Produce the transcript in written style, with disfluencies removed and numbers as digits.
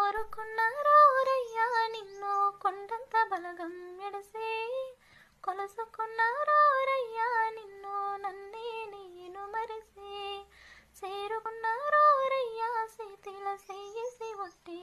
కోరుకున్నారోరయ్యా నిన్ను కొండంత బలగం ఎడసే కొలసుకున్నారోరయ్యా నిన్ను నన్నే నేను మరిసే చేరుకున్నారోరయ్యా చేతిల చేసి ఒట్టి